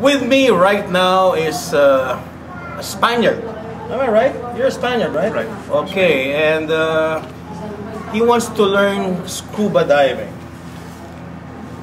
With me right now is a Spaniard. Am I right? You're a Spaniard, right? Right. Okay, and he wants to learn scuba diving.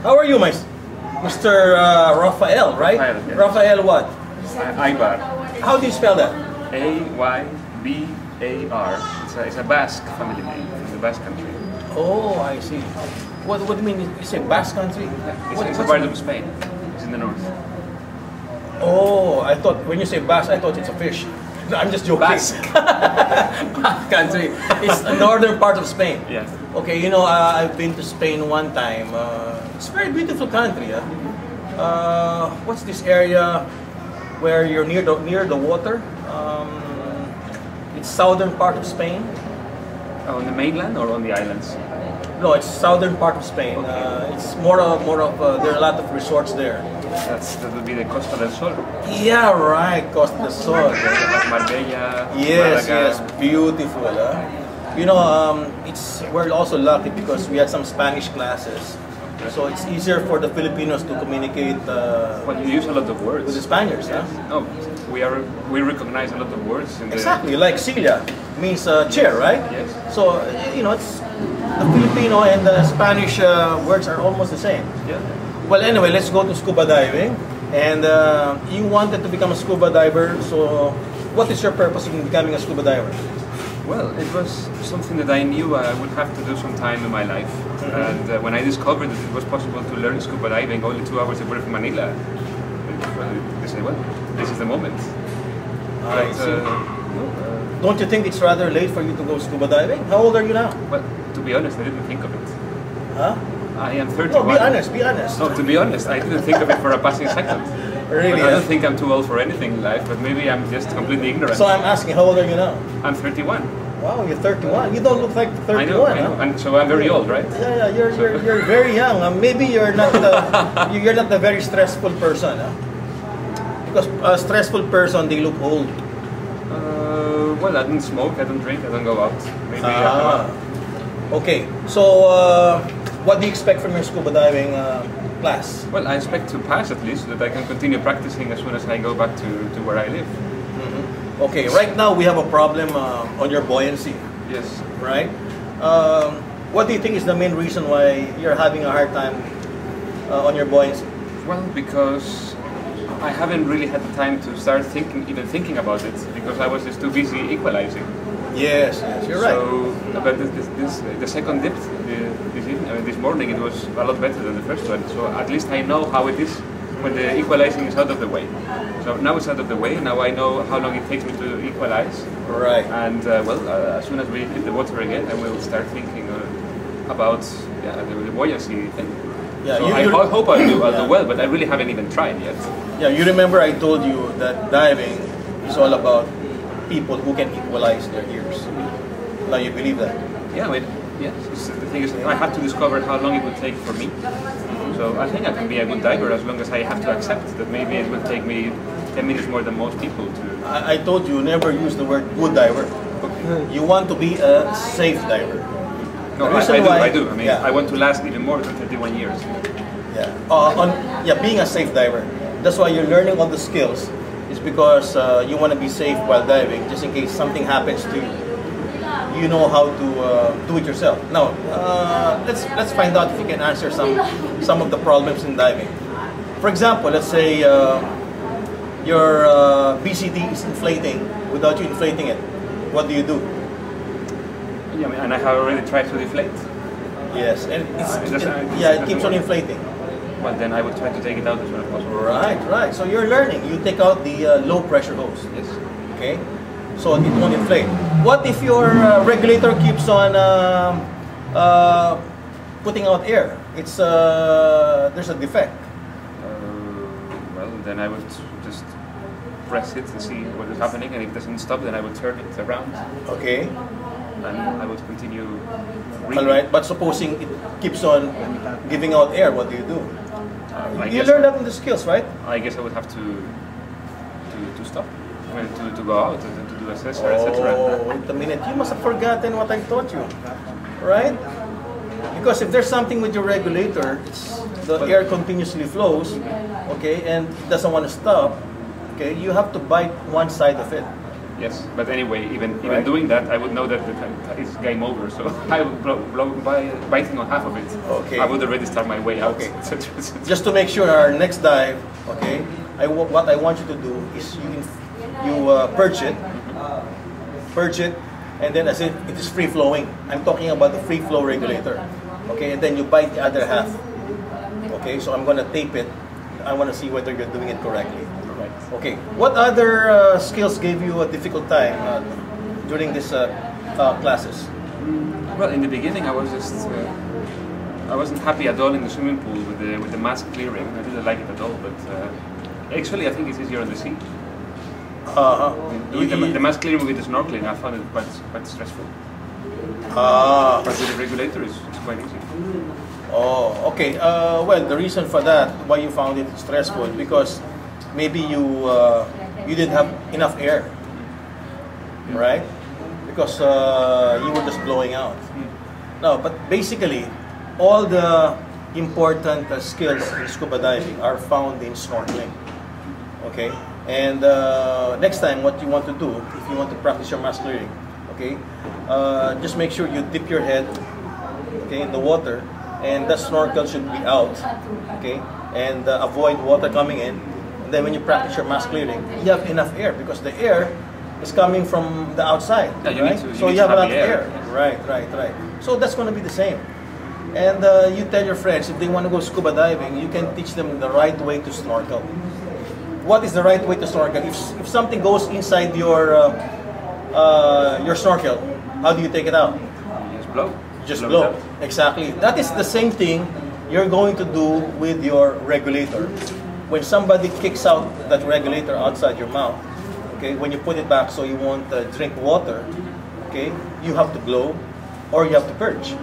How are you, Mr. Rafael, right? Rafael, yes. Rafael what? Aybar. How do you spell that? Aybar. It's a Basque family name in the Basque country. Oh, I see. What do you mean? You say Basque country? It's a part of Spain. It's in the north. Oh, I thought when you say Basque, I thought it's a fish. No, I'm just joking. Basque. Basque country. It's the northern part of Spain. Yes. Okay, you know, I've been to Spain one time. It's a very beautiful country. What's this area where you're near the water? It's southern part of Spain. On the mainland or on the islands? No, it's southern part of Spain. Okay. It's more of there are a lot of resorts there. That would be the Costa del Sol. Yeah, right, Costa del Sol. Marbella, Yes, Malaga. yes, beautiful. You know, we're also lucky because we had some Spanish classes, so it's easier for the Filipinos to communicate Well, you use a lot of words. with the Spaniards. Yes. No, we recognize a lot of words in Exactly, like Celia means chair, right? Yes. So you know, it's the Filipino and the Spanish words are almost the same. Yeah. Well, anyway, let's go to scuba diving. And you wanted to become a scuba diver, so what is your purpose in becoming a scuba diver? Well, it was something that I knew I would have to do sometime in my life. And when I discovered that it was possible to learn scuba diving only 2 hours away from Manila, I said, well, this is the moment. I see. Don't you think it's rather late for you to go scuba diving? How old are you now? Well, to be honest, I didn't think of it. Huh? I am 31. No, be honest, be honest. No, to be honest, I didn't think of it for a passing second. Really? But I don't think I'm too old for anything in life, but maybe I'm just completely ignorant. So I'm asking, how old are you now? I'm 31. Wow, you're 31. You don't look like 31. I know. Huh? And so I'm very old, right? Yeah, you're very young. Maybe you're not you're not a very stressful person. Huh? Because a stressful person, they look old. Well, I don't smoke, I don't drink, I don't go out. Maybe Okay, so what do you expect from your scuba diving class? Well, I expect to pass at least, so that I can continue practicing as soon as I go back to where I live. Okay, right now we have a problem on your buoyancy, Yes. right? What do you think is the main reason why you're having a hard time on your buoyancy? Well, because I haven't really had the time to start even thinking about it, because I was just too busy equalizing. Yes, you're right. So, but the second dip this morning, it was a lot better than the first one. So at least I know how it is when the equalizing is out of the way. So now it's out of the way. Now I know how long it takes me to equalize. Right. And as soon as we hit the water again, I will start thinking about the buoyancy thing. Yeah, so I hope I'll do well, but I really haven't even tried yet. Yeah, you remember I told you that diving is all about people who can equalize their ears. Now you believe that? Yeah, yes. The thing is, I have to discover how long it will take for me. So I think I can be a good diver as long as I have to accept that maybe it will take me 10 minutes more than most people to... I told you never use the word good diver. You want to be a safe diver. No, I do. I mean, I want to last even more than 31 years. Yeah. Being a safe diver. That's why you're learning all the skills. It's because you want to be safe while diving, just in case something happens to you. You know how to do it yourself. Now, let's find out if you can answer some of the problems in diving. For example, let's say your BCD is inflating without you inflating it. What do you do? Yeah, and I have already tried to deflate. Yes, and it keeps on inflating. Well, then I will try to take it out as soon as possible. Right. So you're learning. You take out the low pressure hose. Yes. Okay. So it won't inflate. What if your regulator keeps on putting out air? It's there's a defect. Well, then I would just press it and see what is happening, and if it doesn't stop, then I would turn it around. Okay. And I would continue reading. All right, but supposing it keeps on giving out air, what do you do? You learn that in the skills, right? I guess I would have to stop, to go out and to do assessor, etc. Oh, wait a minute. You must have forgotten what I taught you, right? Because if there's something with your regulator, the air continuously flows, okay, and it doesn't want to stop, okay, you have to bite one side of it. Yes, but anyway, even Right. doing that, I would know that it's game over. So I would by biting on half of it. Okay. I would already start my way out. Okay. Just to make sure our next dive, okay, what I want you to do is you purge it, and then as if it is free flowing. I'm talking about the free flow regulator, okay, and then you bite the other half. Okay, so I'm gonna tape it. I want to see whether you're doing it correctly. Right. Okay, what other skills gave you a difficult time during these classes? Well, in the beginning, I was just I wasn't happy at all in the swimming pool with the mask clearing. I didn't like it at all. But actually, I think it's easier on the sea. With the mask clearing with the snorkeling, I found it quite stressful. But with the regulator, it's quite easy. Oh, okay. Well, the reason for that, why you found it stressful, because maybe you didn't have enough air, right? Because you were just blowing out. No, but basically, all the important skills in scuba diving are found in snorkeling. Okay, and next time, what you want to do, if you want to practice your mask clearing, okay, just make sure you dip your head, okay, in the water, and the snorkel should be out, okay, and avoid water coming in. And then when you practice your mask clearing, you have enough air because the air is coming from the outside, yeah, right? So you have enough air. Right. So that's going to be the same. And you tell your friends, if they want to go scuba diving, you can teach them the right way to snorkel. What is the right way to snorkel? If something goes inside your snorkel, how do you take it out? Just blow. Just blow. Exactly. That is the same thing you're going to do with your regulator. When somebody kicks out that regulator outside your mouth, okay, when you put it back so you won't drink water, okay, you have to blow or you have to purge.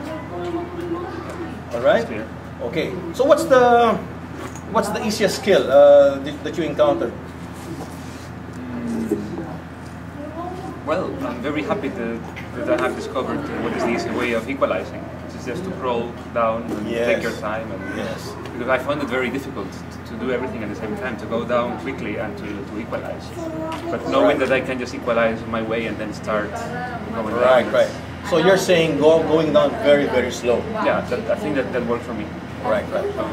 All right? Okay. So what's the easiest skill that you encountered? Well, I'm very happy that I have discovered what is the easy way of equalizing. It's just to crawl down and take your time. And, because I found it very difficult to do everything at the same time, to go down quickly and to equalize. But knowing that I can just equalize my way and then start going down. Right. So you're saying going down very, very slow. Yeah, I think that worked for me. Right.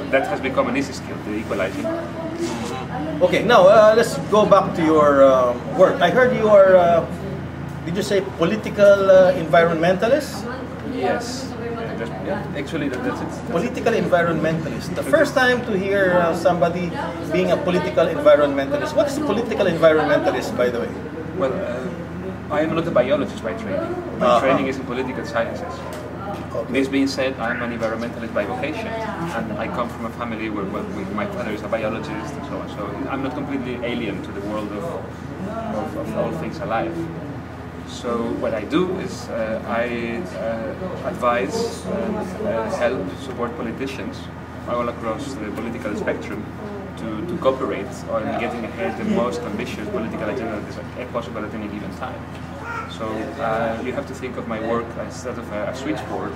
That has become an easy skill, the equalizing. Okay, now let's go back to your work. I heard you are, did you say political environmentalist? Yes. Actually, that's it. Political environmentalist. The first time to hear somebody being a political environmentalist. What is a political environmentalist, by the way? Well, I am not a biologist by training. My training is in political sciences. Okay. This being said, I'm an environmentalist by vocation, and I come from a family where my father is a biologist and so on. So I'm not completely alien to the world of all things alive. So what I do is I advise and help support politicians all across the political spectrum to cooperate on getting ahead the most ambitious political agenda that is possible at any given time. So you have to think of my work as sort of a switchboard.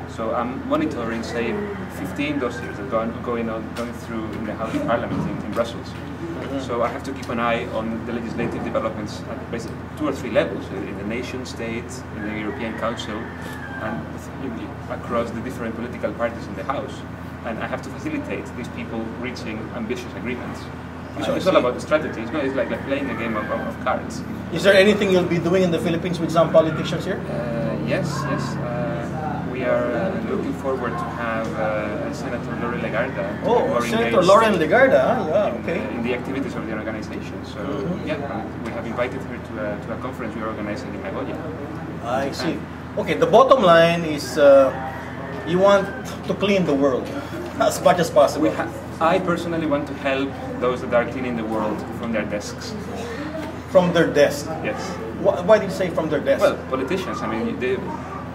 So I'm monitoring, say, 15 dossiers that are going through in the House of Parliament in Brussels. So I have to keep an eye on the legislative developments at basically 2 or 3 levels, in the nation state, in the European Council, and across the different political parties in the House. And I have to facilitate these people reaching ambitious agreements. It's all about strategy. It's like playing a game of cards. Is there anything you'll be doing in the Philippines with some politicians here? Yes. We are looking forward to have Senator Lauren Legarda. Senator Lauren Legarda. Yeah, okay. In the activities of the organization. So yeah, we have invited her to a conference we are organizing in Nagoya. I see. Okay, the bottom line is you want to clean the world as much as possible. I personally want to help those that are cleaning the world from their desks. From their desk? Yes. Why do you say from their desk? Well, politicians, I mean,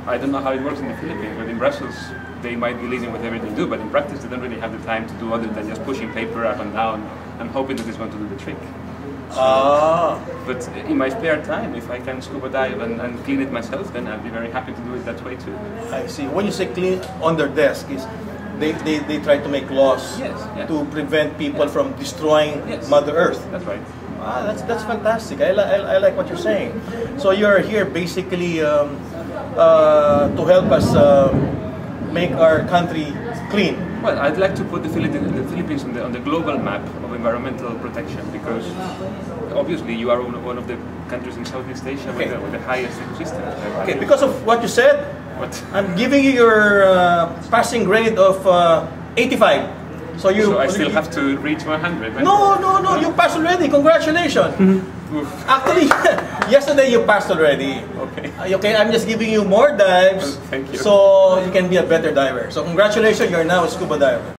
I don't know how it works in the Philippines, but in Brussels they might be leading with everything they do, but in practice they don't really have the time to do other than just pushing paper up and down and hoping that it's going to do the trick. But in my spare time, if I can scuba dive and clean it myself, then I'd be very happy to do it that way too. I see. When you say clean on their desk, is they try to make laws Yes, yeah. to prevent people from destroying Yes. Mother Earth. That's right. Ah, that's fantastic. I like what you're saying. So you're here basically to help us make our country clean. Well, I'd like to put the Philippines on the global map of environmental protection, because obviously you are one of the countries in Southeast Asia with the highest ecosystem. Okay, because of what you said, What? I'm giving you your passing grade of 85. So I still have to reach 100. Right? No, you passed already. Congratulations. Actually, yesterday you passed already. Okay. Okay, I'm just giving you more dives. Thank you. So you can be a better diver. So congratulations, you're now a scuba diver.